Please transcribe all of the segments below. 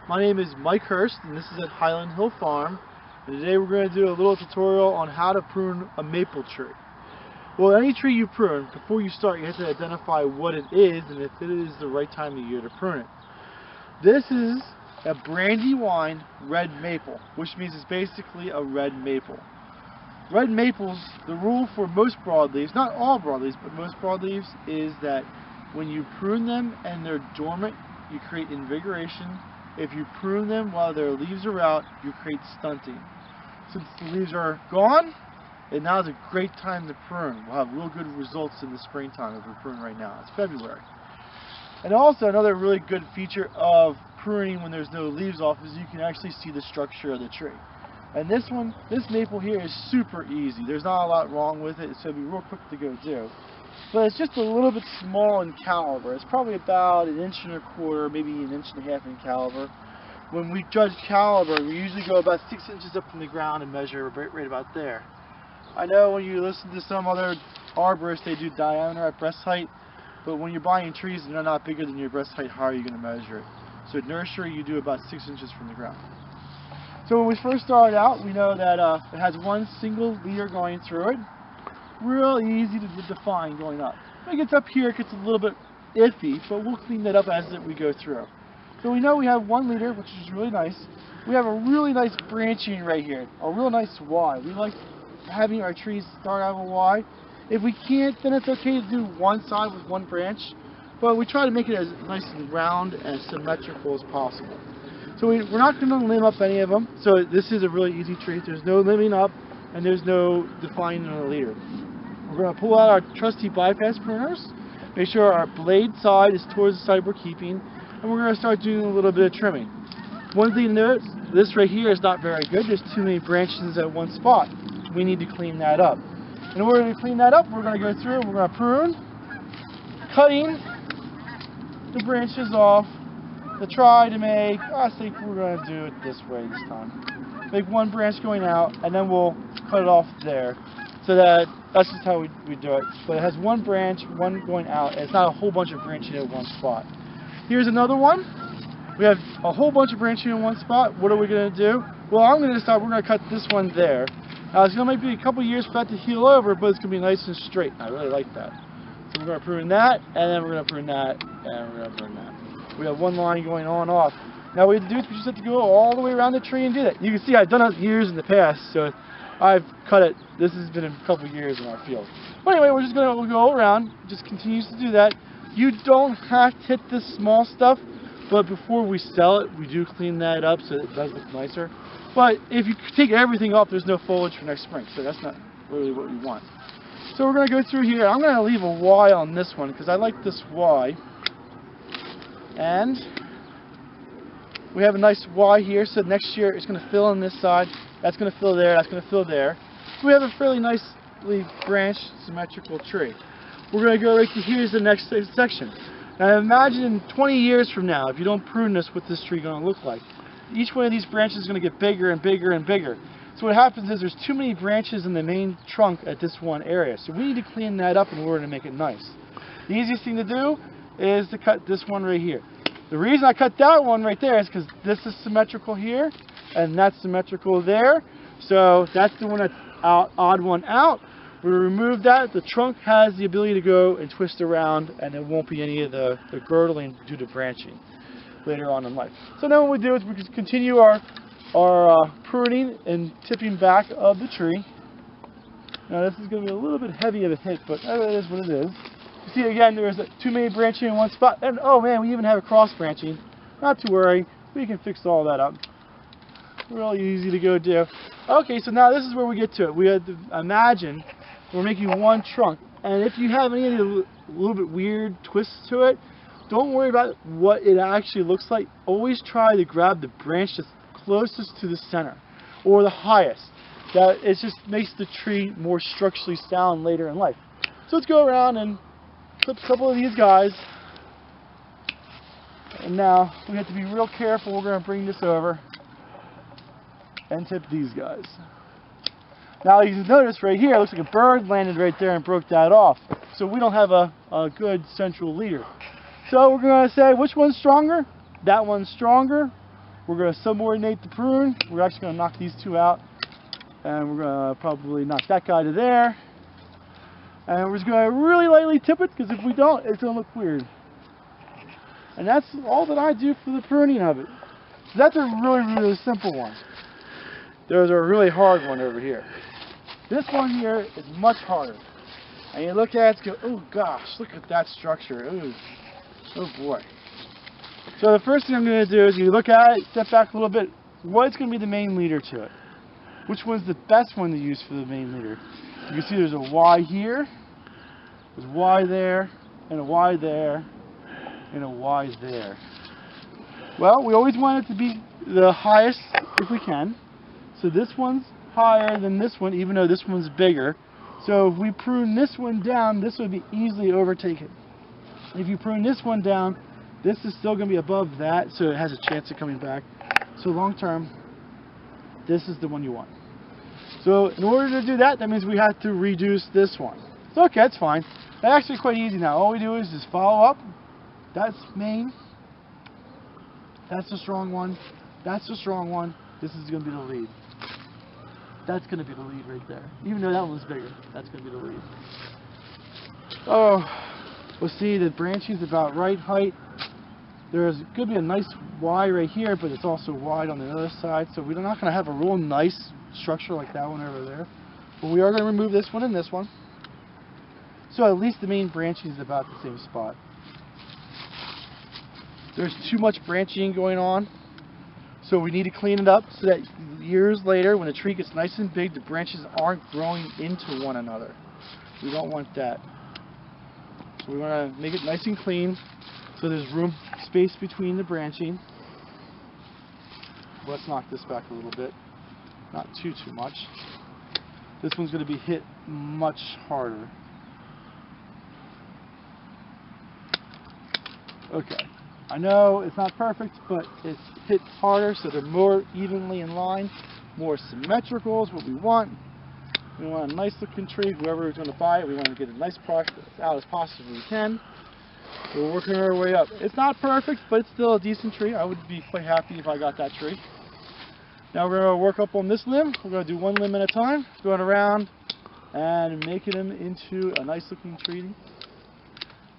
My name is Mike Hirst and this is at Highland Hill Farm, and today we're going to do a little tutorial on how to prune a maple tree. Well, any tree you prune, before you start you have to identify what it is and if it is the right time of year to prune it. This is a Brandywine red maple, which means it's basically a red maple. Red maples, the rule for most broadleaves, not all broadleaves, but most broadleaves, is that when you prune them and they're dormant, you create invigoration. If you prune them while their leaves are out, you create stunting. Since the leaves are gone, and now is a great time to prune. We'll have real good results in the springtime if we prune right now. It's February. And also another really good feature of pruning when there's no leaves off is you can actually see the structure of the tree. And this maple here is super easy. There's not a lot wrong with it, so it'll be real quick to go do. But it's just a little bit small in caliber. It's probably about 1.25 inches, maybe 1.5 inches in caliber. When we judge caliber, we usually go about 6 inches up from the ground and measure right about there. I know when you listen to some other arborists, they do diameter at breast height, but when you're buying trees and they're not bigger than your breast height, how are you going to measure it? So at nursery, you do about 6 inches from the ground. So when we first started out, we know that it has one single leader going through it. Real easy to define going up. When it gets up here, it gets a little bit iffy, but we'll clean that up as we go through. So we know we have one leader, which is really nice. We have a really nice branching right here, a real nice Y. We like having our trees start out of a Y. If we can't, then it's okay to do one side with one branch, but we try to make it as nice and round and symmetrical as possible. So we're not going to limb up any of them. So this is a really easy tree. There's no limbing up and there's no defining on the leader. We're going to pull out our trusty bypass pruners, make sure our blade side is towards the side we're keeping, and we're going to start doing a little bit of trimming. One thing to note, this right here is not very good. There's too many branches at one spot. We need to clean that up. In order to clean that up, we're going to go through and we're going to prune, cutting the branches off to try to make, I think we're going to do it this way this time. Make one branch going out and then we'll cut it off there. So that's just how we do it. But it has one branch, one going out, and it's not a whole bunch of branching at one spot. Here's another one. We have a whole bunch of branching in one spot. What are we going to do? Well, we're going to cut this one there. Now, it's going to be a couple years for that to heal over, but it's going to be nice and straight. I really like that. So we're going to prune that, and then we're going to prune that, and we're going to prune that. We have one line going on and off. Now, what we have to do is we just have to go all the way around the tree and do that. You can see I've done it years in the past, so I've cut it. This has been a couple years in our field. But anyway, we're just going to go around. Just continues to do that. You don't have to hit this small stuff, but before we sell it, we do clean that up so it does look nicer. But if you take everything off, there's no foliage for next spring, so that's not really what we want. So we're going to go through here. I'm going to leave a Y on this one because I like this Y. And we have a nice Y here, so next year it's going to fill on this side. That's going to fill there, that's going to fill there. So we have a fairly nicely branched, symmetrical tree. We're going to go right to here's the next section. Now imagine in 20 years from now, if you don't prune this, what this tree is going to look like. Each one of these branches is going to get bigger and bigger and bigger. So what happens is there's too many branches in the main trunk at this one area. So we need to clean that up in order to make it nice. The easiest thing to do is to cut this one right here. The reason I cut that one right there is because this is symmetrical here and that's symmetrical there. So that's the one that's odd one out. We remove that. The trunk has the ability to go and twist around and there won't be any of the girdling due to branching later on in life. So now what we do is we just continue our pruning and tipping back of the tree. Now this is going to be a little bit heavy of a hit, but it is what it is. You see again, there's too many branching in one spot, and oh man, we even have a cross branching. Not to worry, we can fix all that up. Really easy to go do. Okay, so now this is where we get to it. We have to imagine we're making one trunk, and if you have any of the little bit weird twists to it, don't worry about what it actually looks like. Always try to grab the branch that's closest to the center or the highest. That it just makes the tree more structurally sound later in life. So let's go around and clip a couple of these guys. And now we have to be real careful. We're going to bring this over and tip these guys. Now you can notice right here, it looks like a bird landed right there and broke that off. So we don't have a good central leader. So we're going to say which one's stronger? That one's stronger We're going to subordinate the prune. We're actually going to knock these two out. And we're going to probably knock that guy to there. And we're just going to really lightly tip it, because if we don't, it's going to look weird. And that's all that I do for the pruning of it. So that's a really simple one. There's a really hard one over here. This one here is much harder. And you look at it and go, oh gosh, look at that structure. Ooh. Oh boy. So the first thing I'm going to do is you look at it, step back a little bit. What's going to be the main leader to it? Which one's the best one to use for the main leader? You can see there's a Y here, there's a Y there, and a Y there, and a Y there. Well, we always want it to be the highest if we can. So this one's higher than this one, even though this one's bigger. So if we prune this one down, this would be easily overtaken. If you prune this one down, this is still going to be above that, so it has a chance of coming back. So long term, this is the one you want. So in order to do that, that means we have to reduce this one. So okay, that's fine. That's actually quite easy now. All we do is just follow up. That's main. That's the strong one. That's the strong one. This is going to be the lead. That's going to be the lead right there. Even though that one's bigger, that's going to be the lead. Oh, we'll see the branching's about right height. There's going to be a nice Y right here, but it's also wide on the other side. So we're not going to have a real nice structure like that one over there. But we are going to remove this one and this one. So at least the main branching is about the same spot. There's too much branching going on. So we need to clean it up so that years later, when the tree gets nice and big, the branches aren't growing into one another. We don't want that. So we want to make it nice and clean so there's space between the branching. Let's knock this back a little bit. Not too much. This one's going to be hit much harder. Okay. I know it's not perfect, but it's hit harder, so they're more evenly in line, more symmetrical is what we want. We want a nice looking tree. Whoever is going to buy it, we want to get a nice product as out as possible we can. So we're working our way up. It's not perfect, but it's still a decent tree. I would be quite happy if I got that tree. Now we're going to work up on this limb. We're going to do one limb at a time, going around and making them into a nice looking tree.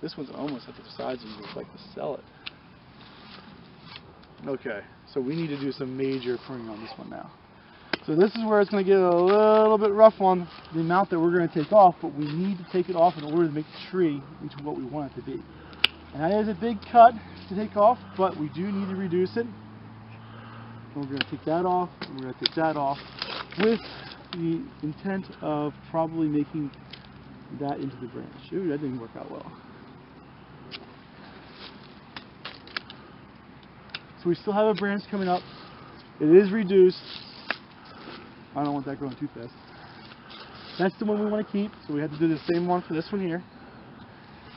This one's almost at the size of you would like to sell it. Okay, so we need to do some major pruning on this one now. So this is where it's going to get a little bit rough on the amount that we're going to take off, but we need to take it off in order to make the tree into what we want it to be. And that is a big cut to take off, but we do need to reduce it. And we're going to take that off, and we're going to take that off, with the intent of probably making that into the branch. Ooh, that didn't work out well. So we still have a branch coming up. It is reduced. I don't want that growing too fast. That's the one we want to keep, so we have to do the same one for this one here.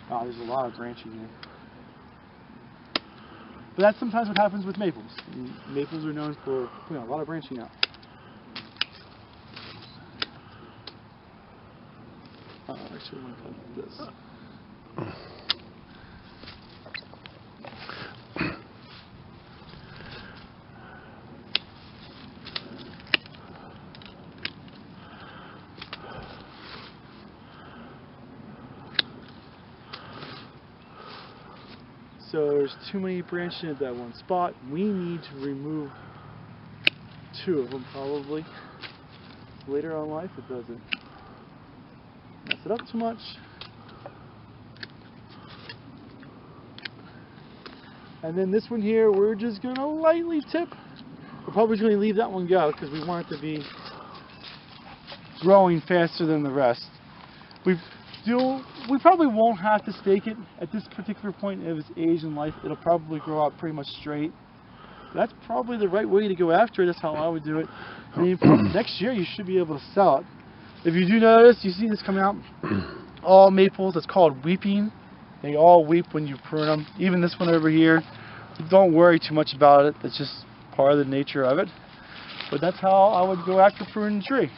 Oh, there's a lot of branching here. But that's sometimes what happens with maples. And maples are known for putting a lot of branching out. Actually, I want to cut this. So there's too many branches at that one spot. We need to remove 2 of them probably. Later on in life it doesn't mess it up too much. And then this one here, we're just going to lightly tip. We're probably going to leave that one go because we want it to be growing faster than the rest. We probably won't have to stake it at this particular point of its age in life. It'll probably grow out pretty much straight. That's probably the right way to go after it. That's how I would do it. I mean, next year you should be able to sell it. If you do notice, you see this coming out. All maples, it's called weeping. They all weep when you prune them. Even this one over here. Don't worry too much about it. It's just part of the nature of it. But that's how I would go after pruning a tree.